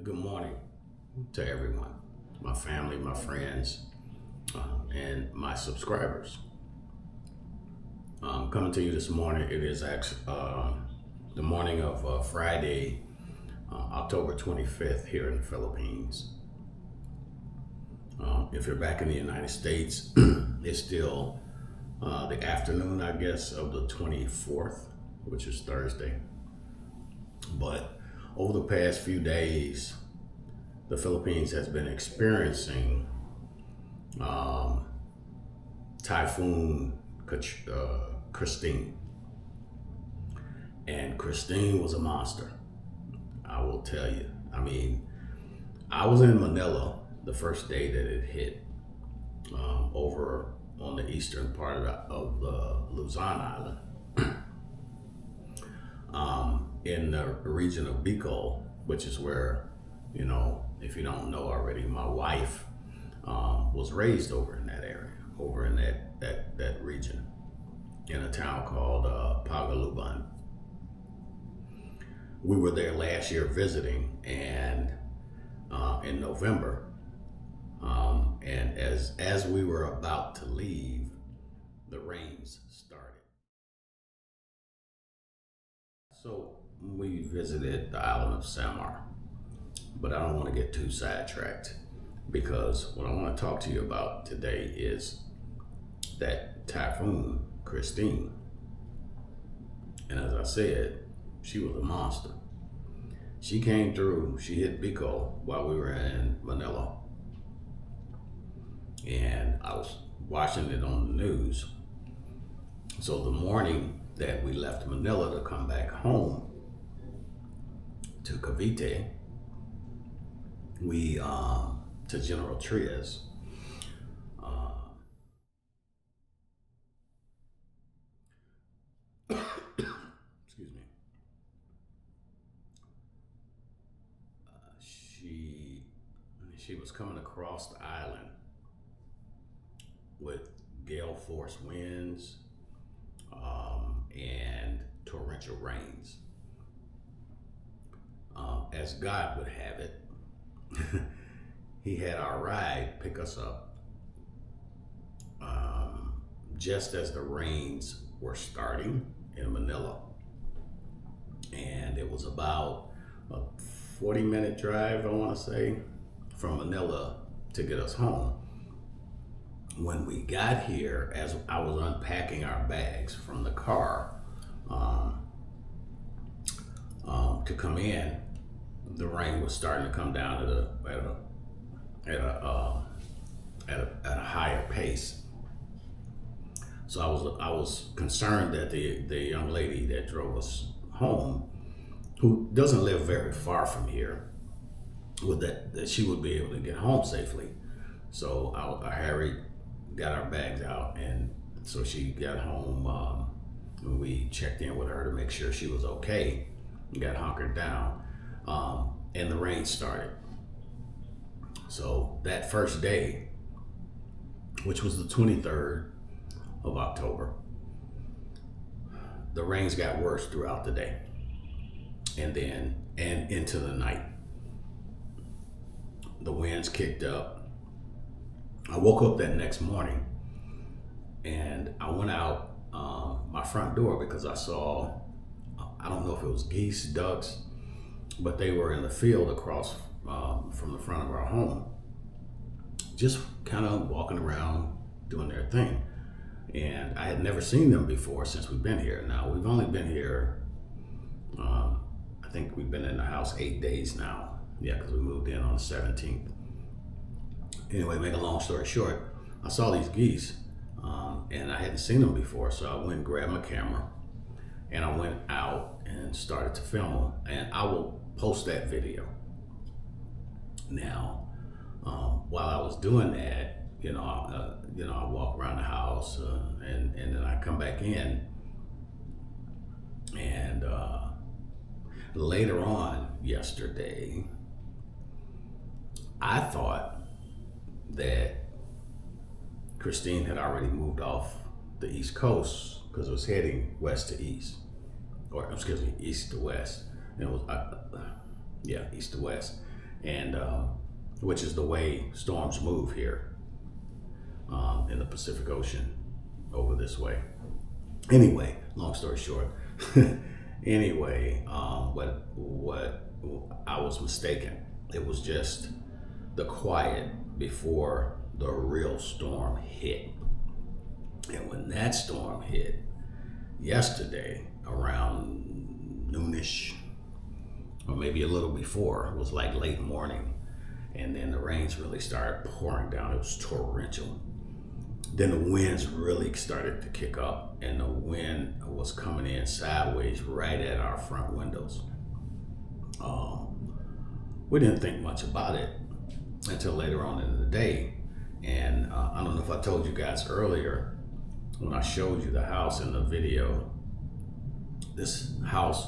Good morning to everyone, my family, my friends, and my subscribers. Coming to you this morning, it is actually the morning of Friday, October 25th here in the Philippines. If you're back in the United States, it's still the afternoon, I guess, of the 24th, which is Thursday. But over the past few days, the Philippines has been experiencing Typhoon Christine. And Christine was a monster, I will tell you. I mean, I was in Manila the first day that it hit, over on the eastern part of the Luzon Island, in the region of Bicol, which is where, if you don't know already, my wife was raised over in that area, over in that region, in a town called Pagaluban. We were there last year visiting, and in November, and as we were about to leave, the rains started. So we visited the island of Samar, but I don't want to get too sidetracked, because what I want to talk to you about today is that Typhoon Christine. And as I said, she was a monster. She came through, she hit Bicol while we were in Manila. And I was watching it on the news. So the morning that we left Manila to come back home to Cavite, we to General Trias. Excuse me. She was coming across the island with gale force winds and torrential rains. As God would have it, he had our ride pick us up just as the rains were starting in Manila. And it was about a 40-minute drive, I want to say, from Manila to get us home. When we got here, as I was unpacking our bags from the car to come in, the rain was starting to come down at a higher pace. So I was concerned that the young lady that drove us home, who doesn't live very far from here, that she would be able to get home safely. So I hurried, got our bags out, and so she got home. And we checked in with her to make sure she was okay. We got hunkered down, and the rain started. So that first day, which was the 23rd of October, the rains got worse throughout the day, and into the night. The winds kicked up. I woke up that next morning, and I went out my front door because I saw, I don't know if it was geese, ducks, but they were in the field across from the front of our home, just kind of walking around doing their thing. And I had never seen them before since we've been here. Now, we've only been here, I think we've been in the house 8 days now. Yeah, because we moved in on the 17th. Anyway, make a long story short, I saw these geese, and I hadn't seen them before. So I went and grabbed my camera, and I went out and started to film them. And I will post that video. Now, while I was doing that, I walk around the house, and then I come back in, and later on yesterday, I thought that Christine had already moved off the East Coast because it was heading west to east, or excuse me, east to west. And it was, east to west. and which is the way storms move here in the Pacific Ocean over this way. Anyway, long story short, anyway, what I was mistaken. It was just the quiet before the real storm hit. And when that storm hit yesterday around noonish, or maybe a little before, it was like late morning, and then the rains really started pouring down. It was torrential. Then the winds really started to kick up, and the wind was coming in sideways right at our front windows. We didn't think much about it until later on in the day. And I don't know if I told you guys earlier when I showed you the house in the video. This house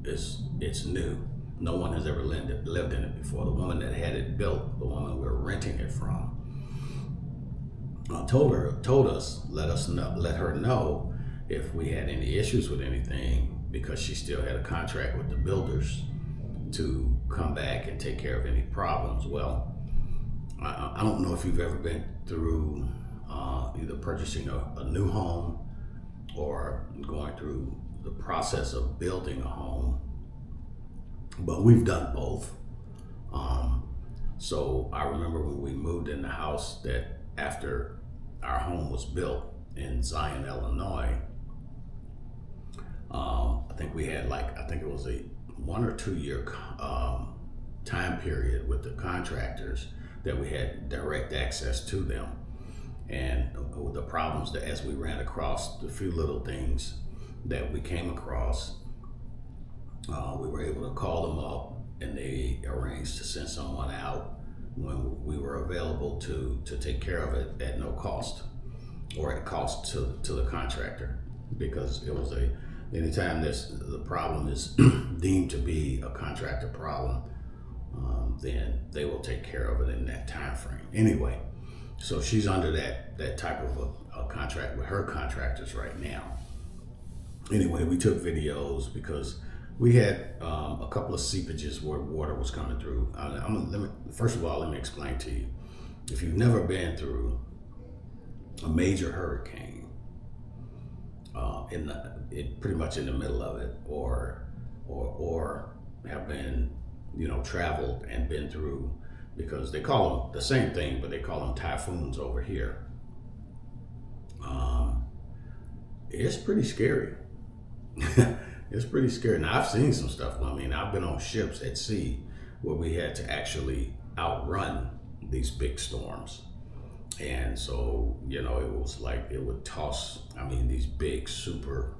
it's new. No one has ever lived in it before. The woman that had it built, the woman we're renting it from, let her know if we had any issues with anything, because she still had a contract with the builders to come back and take care of any problems. Well, I don't know if you've ever been through either purchasing a new home or going through the process of building a home, but we've done both. So I remember when we moved in the house that after our home was built in Zion, Illinois, I think we had it was a 1 or 2 year time period with the contractors that we had direct access to them. And with the problems that as we ran across the few little things that we came across, we were able to call them up, and they arranged to send someone out when we were available to take care of it at no cost, or at cost to the contractor, because it was anytime the problem is deemed to be a contractor problem, then they will take care of it in that time frame. Anyway, so she's under that type of a contract with her contractors right now. Anyway, we took videos because we had a couple of seepages where water was coming through. First of all, let me explain to you. If you've never been through a major hurricane, pretty much in the middle of it, or have been, traveled and been through, because they call them the same thing, but they call them typhoons over here. It's pretty scary. It's pretty scary. Now, I've seen some stuff. I've been on ships at sea where we had to actually outrun these big storms. And so, it was like it would toss, these big, super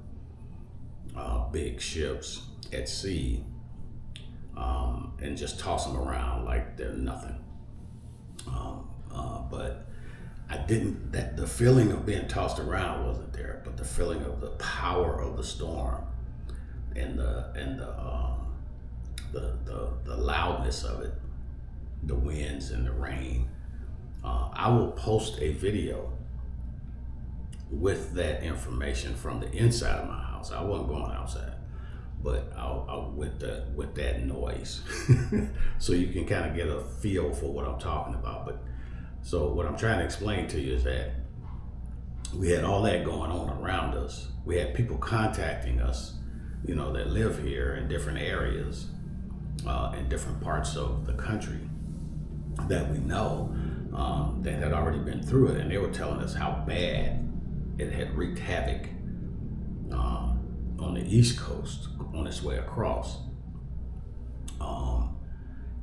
big ships at sea, and just toss them around like they're nothing. But the feeling of being tossed around wasn't there, but the feeling of the power of the storm and the loudness of it, the winds and the rain. I will post a video with that information from the inside of my house. I wasn't going outside, but with that noise, so you can kind of get a feel for what I'm talking about. But so what I'm trying to explain to you is that we had all that going on around us. We had people contacting us, that live here in different areas, in different parts of the country that we know, that had already been through it, and they were telling us how bad it had wreaked havoc on the East Coast on its way across.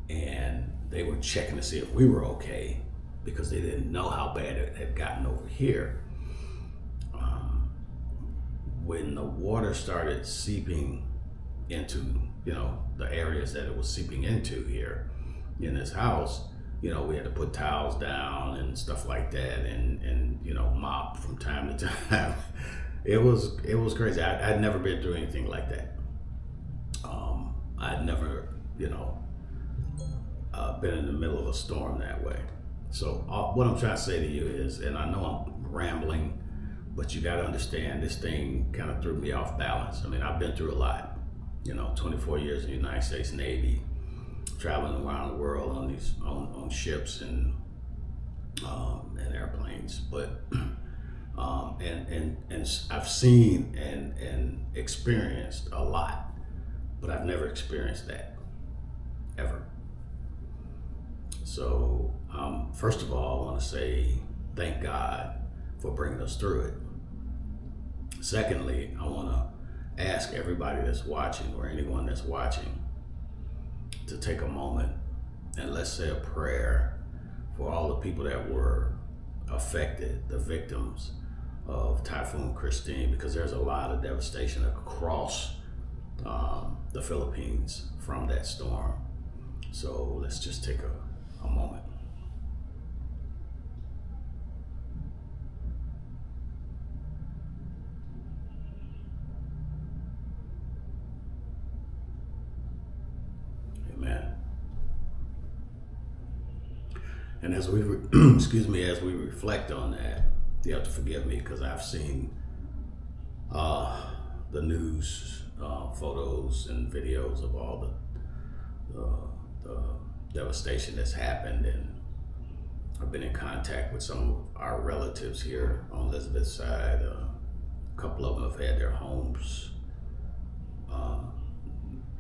And they were checking to see if we were okay, because they didn't know how bad it had gotten over here. When the water started seeping into, the areas that it was seeping into here in this house, we had to put towels down and stuff like that, and mop from time to time. It was crazy. I'd never been through anything like that. I'd never, been in the middle of a storm that way. So what I'm trying to say to you is, and I know I'm rambling, but you got to understand, this thing kind of threw me off balance. I've been through a lot. 24 years in the United States Navy, traveling around the world on these on ships and airplanes, but and I've seen and experienced a lot, but I've never experienced that ever. So first of all, I want to say thank God for bringing us through it. Secondly, I want to ask everybody that's watching or anyone that's watching to take a moment and let's say a prayer for all the people that were affected, the victims of Typhoon Christine, because there's a lot of devastation across the Philippines from that storm. So let's just take a moment. Amen. And as we excuse me, as we reflect on that, you have to forgive me because I've seen the news photos and videos of all the devastation that's happened, and I've been in contact with some of our relatives here on Elizabeth's side. A couple of them have had their homes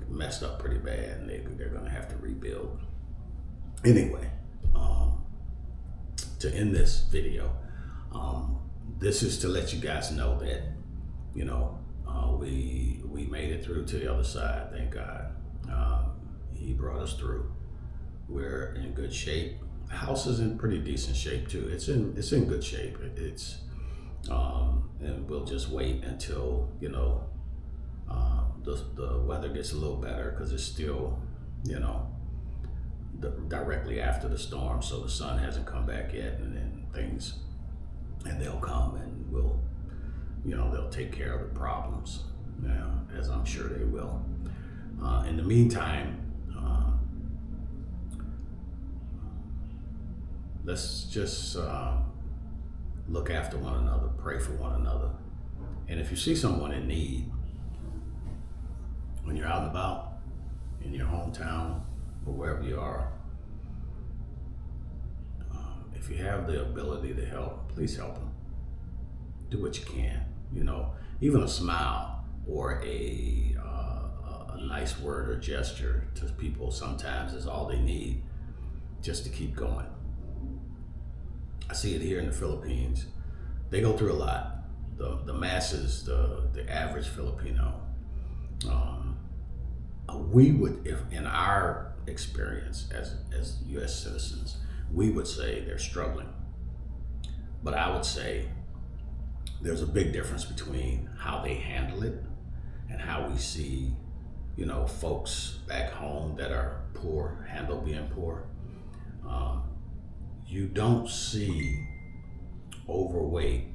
messed up pretty bad, and they're going to have to rebuild. Anyway, to end this video, this is to let you guys know that, you know, we made it through to the other side. Thank God. He brought us through. We're in good shape. The house is in pretty decent shape too. It's in good shape. And we'll just wait until, you know, the weather gets a little better, because it's still, you know, directly after the storm, so the sun hasn't come back yet, and then things, and they'll come and we'll, you know, they'll take care of the problems now, as I'm sure they will. In the meantime, let's just look after one another, pray for one another. And if you see someone in need, when you're out and about in your hometown or wherever you are, if you have the ability to help, please help them. Do what you can, you know, even a smile or a nice word or gesture to people sometimes is all they need just to keep going. I see it here in the Philippines. They go through a lot. The masses, the average Filipino, we would, if in our experience as U.S. citizens, we would say they're struggling. But I would say there's a big difference between how they handle it and how we see, you know, folks back home that are poor handle being poor. You don't see overweight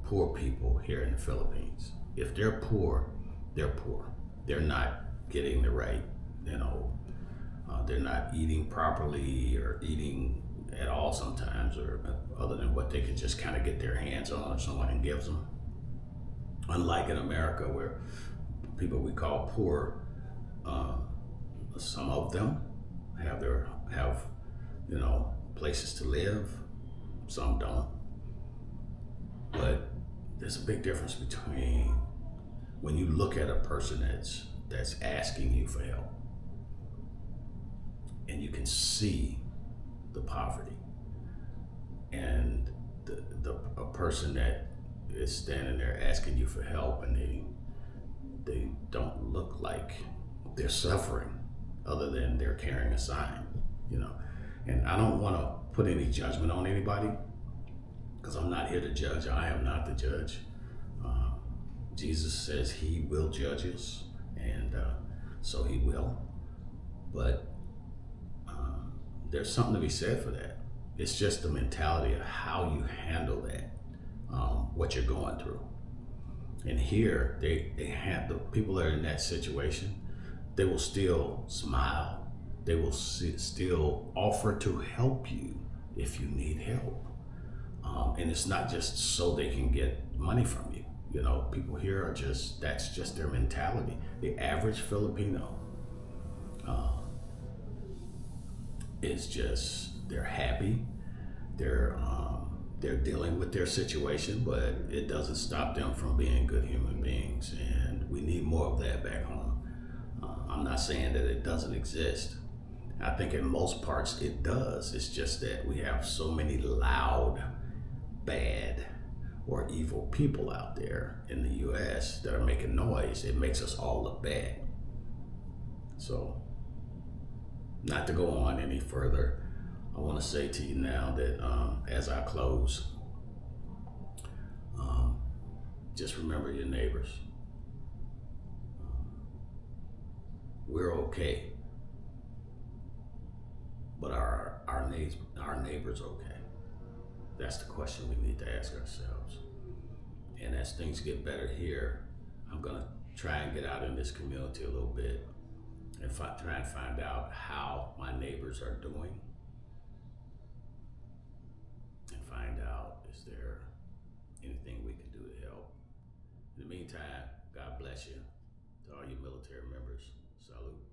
poor people here in the Philippines. If they're poor, they're poor. They're not getting the right, you know, they're not eating properly or eating at all sometimes, or other than what they can just kind of get their hands on if someone gives them. Unlike in America, where people we call poor, some of them have you know, places to live, some don't. But there's a big difference between when you look at a person that's asking you for help, and you can see the poverty, and a person that is standing there asking you for help, and they don't look like they're suffering, other than they're carrying a sign, you know. And I don't want to put any judgment on anybody, because I'm not here to judge. I am not the judge. Jesus says he will judge us, and so he will. But there's something to be said for that. It's just the mentality of how you handle that, what you're going through. And here, they have the people that are in that situation, they will still smile. They will still offer to help you if you need help. And it's not just so they can get money from you. You know, people here are that's just their mentality. The average Filipino is just they're happy, they're dealing with their situation, but it doesn't stop them from being good human beings, and we need more of that back home. I'm not saying that it doesn't exist. I think in most parts it does. It's just that we have so many loud, bad, or evil people out there in the US that are making noise. It makes us all look bad. So, not to go on any further, I want to say to you now that as I close, just remember your neighbors. We're okay, but our neighbors okay? That's the question we need to ask ourselves. And as things get better here, I'm gonna try and get out in this community a little bit and try and find out how my neighbors are doing, and find out, is there anything we can do to help. In the meantime, God bless you. To all you military members, salute.